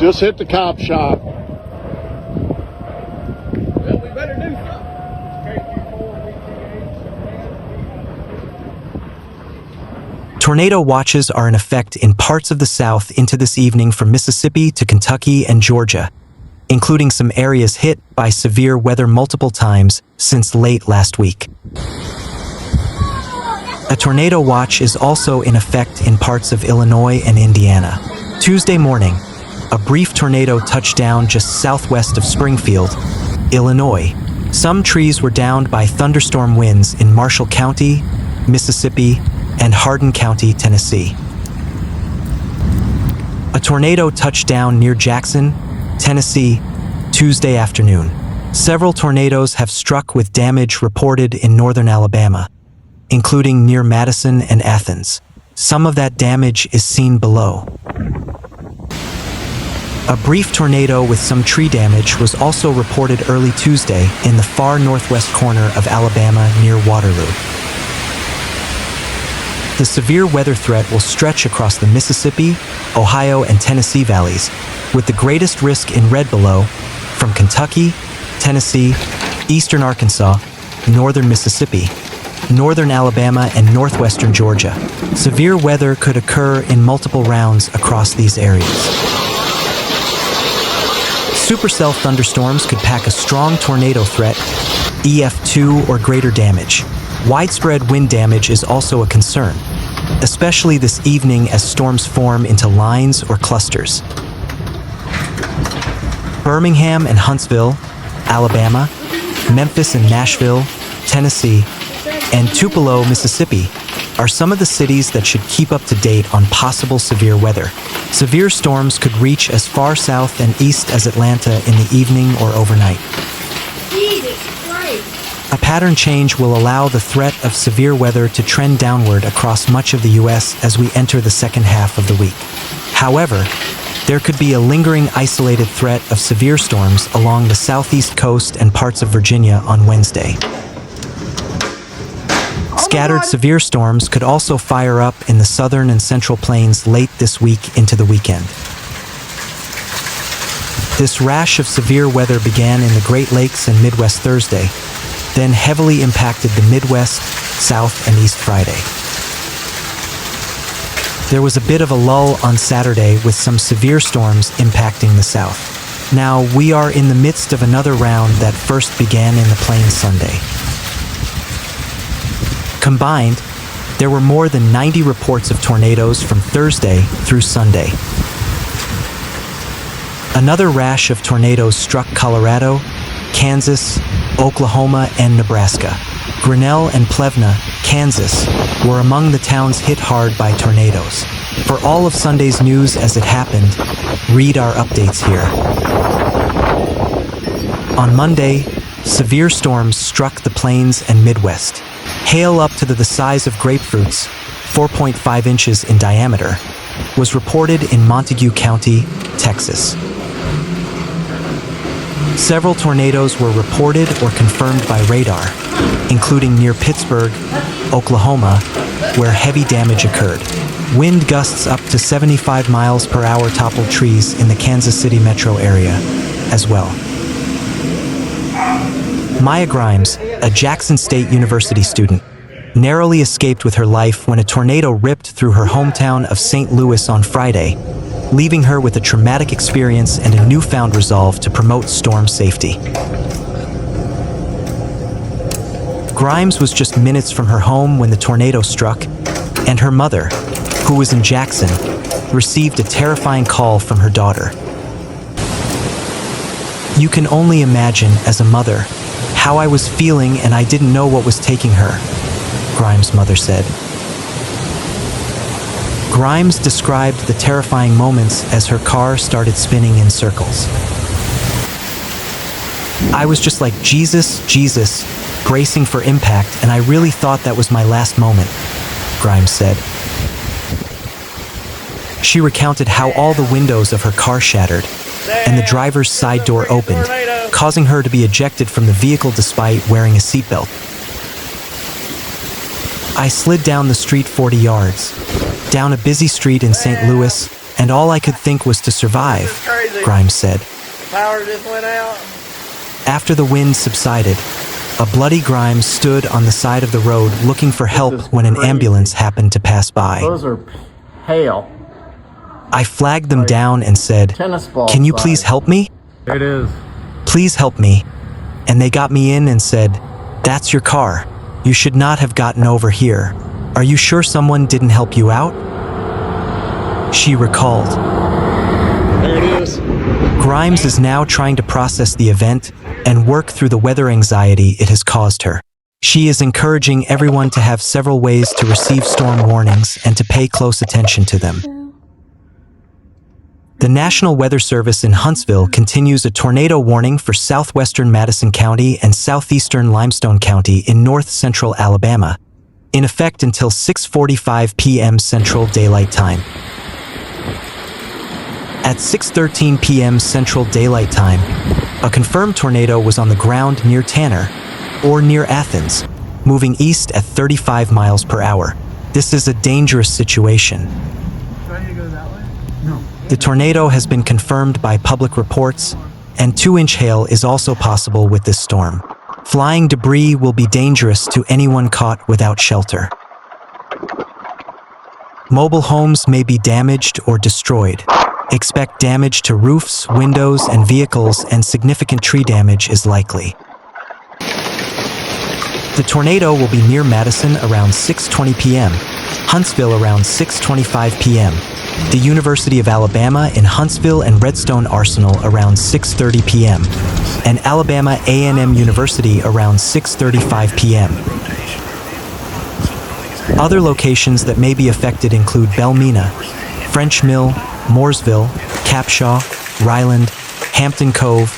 Just hit the cop shop. Well, we better do something. Tornado watches are in effect in parts of the South into this evening from Mississippi to Kentucky and Georgia, including some areas hit by severe weather multiple times since late last week. A tornado watch is also in effect in parts of Illinois and Indiana. Tuesday morning, a brief tornado touched down just southwest of Springfield, Illinois. Some trees were downed by thunderstorm winds in Marshall County, Mississippi, and Hardin County, Tennessee. A tornado touched down near Jackson, Tennessee, Tuesday afternoon. Several tornadoes have struck with damage reported in northern Alabama, including near Madison and Athens. Some of that damage is seen below. A brief tornado with some tree damage was also reported early Tuesday in the far northwest corner of Alabama near Waterloo. The severe weather threat will stretch across the Mississippi, Ohio, and Tennessee valleys, with the greatest risk in red below from Kentucky, Tennessee, eastern Arkansas, northern Mississippi, northern Alabama, and northwestern Georgia. Severe weather could occur in multiple rounds across these areas. Supercell thunderstorms could pack a strong tornado threat, EF2 or greater damage. Widespread wind damage is also a concern, especially this evening as storms form into lines or clusters. Birmingham and Huntsville, Alabama, Memphis and Nashville, Tennessee, and Tupelo, Mississippi, are some of the cities that should keep up to date on possible severe weather. Severe storms could reach as far south and east as Atlanta in the evening or overnight. A pattern change will allow the threat of severe weather to trend downward across much of the U.S. as we enter the second half of the week. However, there could be a lingering isolated threat of severe storms along the southeast coast and parts of Virginia on Wednesday. Scattered severe storms could also fire up in the southern and central plains late this week into the weekend. This rash of severe weather began in the Great Lakes and Midwest Thursday, then heavily impacted the Midwest, South, and East Friday. There was a bit of a lull on Saturday with some severe storms impacting the South. Now, we are in the midst of another round that first began in the Plains Sunday. Combined, there were more than 90 reports of tornadoes from Thursday through Sunday. Another rash of tornadoes struck Colorado, Kansas, Oklahoma, and Nebraska. Grinnell and Plevna, Kansas, were among the towns hit hard by tornadoes. For all of Sunday's news as it happened, read our updates here. On Monday, severe storms struck the plains and Midwest. Hail up to the size of grapefruits, 4.5 inches in diameter, was reported in Montague County, Texas. Several tornadoes were reported or confirmed by radar, including near Pittsburgh, Oklahoma, where heavy damage occurred. Wind gusts up to 75 miles per hour toppled trees in the Kansas City metro area as well. Maya Grimes, a Jackson State University student, narrowly escaped with her life when a tornado ripped through her hometown of St. Louis on Friday, leaving her with a traumatic experience and a newfound resolve to promote storm safety. Grimes was just minutes from her home when the tornado struck, and her mother, who was in Jackson, received a terrifying call from her daughter. You can only imagine, as a mother, how I was feeling and I didn't know what was taking her, Grimes' mother said. Grimes described the terrifying moments as her car started spinning in circles. I was just like, Jesus, Jesus, bracing for impact, and I really thought that was my last moment, Grimes said. She recounted how all the windows of her car shattered and the driver's side door opened, causing her to be ejected from the vehicle despite wearing a seatbelt. I slid down the street 40 yards, down a busy street in St. Louis, and all I could think was to survive, Grimes said. Power just went out. After the wind subsided, a bloody Grimes stood on the side of the road looking for help when an ambulance happened to pass by. Those are hail. I flagged them down and said, "Can you please help me? It is. Please help me." And they got me in and said, "That's your car. You should not have gotten over here. Are you sure someone didn't help you out?" She recalled. There it is. Grimes is now trying to process the event and work through the weather anxiety it has caused her. She is encouraging everyone to have several ways to receive storm warnings and to pay close attention to them. The National Weather Service in Huntsville continues a tornado warning for southwestern Madison County and southeastern Limestone County in north-central Alabama, in effect until 6:45 p.m. Central Daylight Time. At 6:13 p.m. Central Daylight Time, a confirmed tornado was on the ground near Tanner, or near Athens, moving east at 35 miles per hour. This is a dangerous situation. The tornado has been confirmed by public reports, and 2-inch hail is also possible with this storm. Flying debris will be dangerous to anyone caught without shelter. Mobile homes may be damaged or destroyed. Expect damage to roofs, windows, and vehicles, and significant tree damage is likely. The tornado will be near Madison around 6:20 p.m., Huntsville around 6:25 p.m., the University of Alabama in Huntsville and Redstone Arsenal around 6:30 p.m., and Alabama A&M University around 6:35 p.m. Other locations that may be affected include Belmina, French Mill, Mooresville, Capshaw, Ryland, Hampton Cove,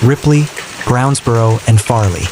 Ripley, Brownsboro, and Farley.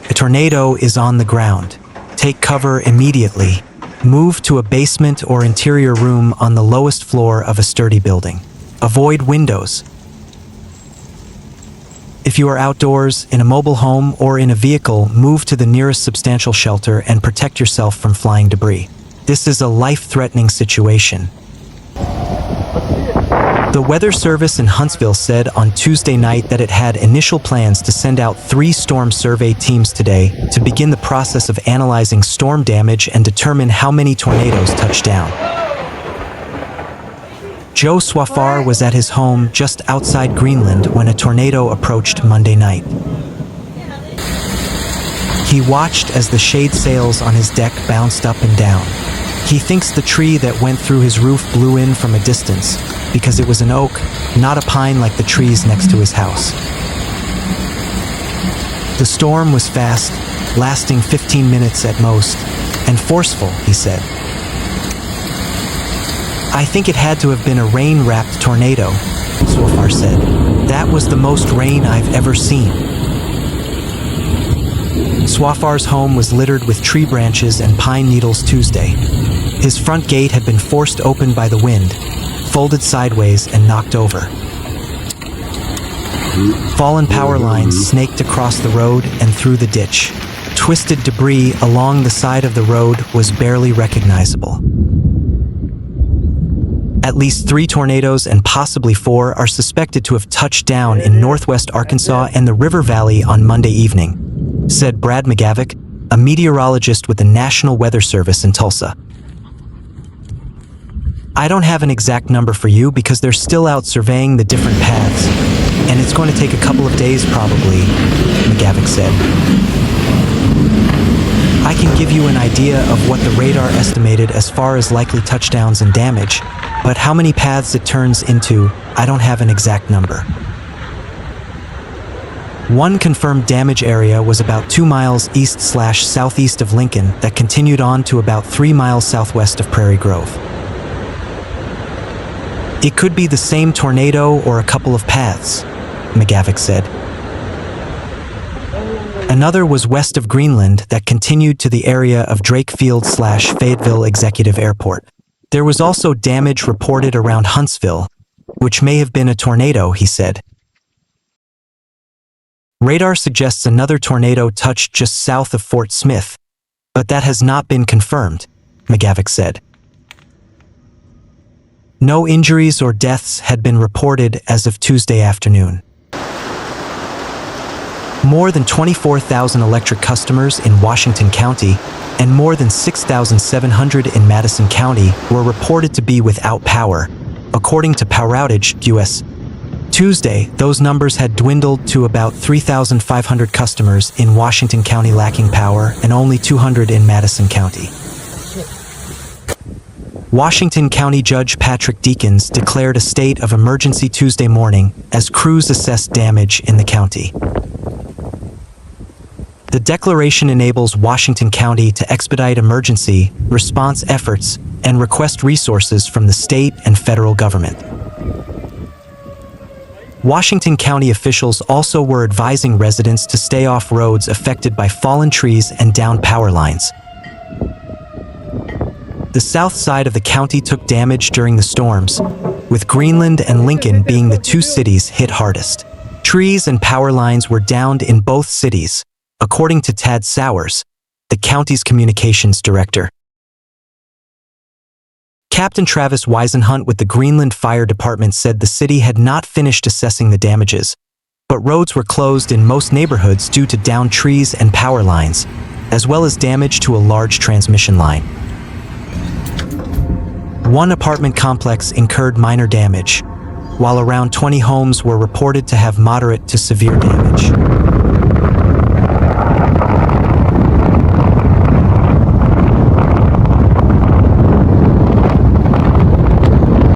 A tornado is on the ground. Take cover immediately. Move to a basement or interior room on the lowest floor of a sturdy building. Avoid windows. If you are outdoors, in a mobile home, or in a vehicle, move to the nearest substantial shelter and protect yourself from flying debris. This is a life-threatening situation. The Weather Service in Huntsville said on Tuesday night that it had initial plans to send out 3 storm survey teams today to begin the process of analyzing storm damage and determine how many tornadoes touched down. Joe Swaffar was at his home just outside Greenland when a tornado approached Monday night. He watched as the shade sails on his deck bounced up and down. He thinks the tree that went through his roof blew in from a distance because it was an oak, not a pine like the trees next to his house. The storm was fast, lasting 15 minutes at most, and forceful, he said. "I think it had to have been a rain-wrapped tornado," Swaffar said. "That was the most rain I've ever seen." Swaffar's home was littered with tree branches and pine needles Tuesday. His front gate had been forced open by the wind, folded sideways and knocked over. Fallen power lines snaked across the road and through the ditch. Twisted debris along the side of the road was barely recognizable. At least 3 tornadoes and possibly 4 are suspected to have touched down in northwest Arkansas and the River Valley on Monday evening, said Brad McGavick, a meteorologist with the National Weather Service in Tulsa. "I don't have an exact number for you because they're still out surveying the different paths, and it's going to take a couple of days probably," McGavick said. "I can give you an idea of what the radar estimated as far as likely touchdowns and damage, but how many paths it turns into, I don't have an exact number." One confirmed damage area was about 2 miles east/southeast of Lincoln that continued on to about 3 miles southwest of Prairie Grove. "It could be the same tornado or a couple of paths," McGavick said. Another was west of Greenland that continued to the area of Drake Field/Fayetteville Executive Airport. There was also damage reported around Huntsville, which may have been a tornado, he said. Radar suggests another tornado touched just south of Fort Smith, but that has not been confirmed. McGavick said. No injuries or deaths had been reported as of Tuesday afternoon. More than 24,000 electric customers in Washington County and more than 6,700 in Madison County were reported to be without power, according to Power Outage US. Tuesday, those numbers had dwindled to about 3,500 customers in Washington County lacking power and only 200 in Madison County. Washington County Judge Patrick Deakins declared a state of emergency Tuesday morning as crews assessed damage in the county. The declaration enables Washington County to expedite emergency response efforts and request resources from the state and federal government. Washington County officials also were advising residents to stay off roads affected by fallen trees and downed power lines. The south side of the county took damage during the storms, with Greenland and Lincoln being the two cities hit hardest. Trees and power lines were downed in both cities, according to Tad Sowers, the county's communications director. Captain Travis Weisenhunt with the Greenland Fire Department said the city had not finished assessing the damages, but roads were closed in most neighborhoods due to downed trees and power lines, as well as damage to a large transmission line. One apartment complex incurred minor damage, while around 20 homes were reported to have moderate to severe damage.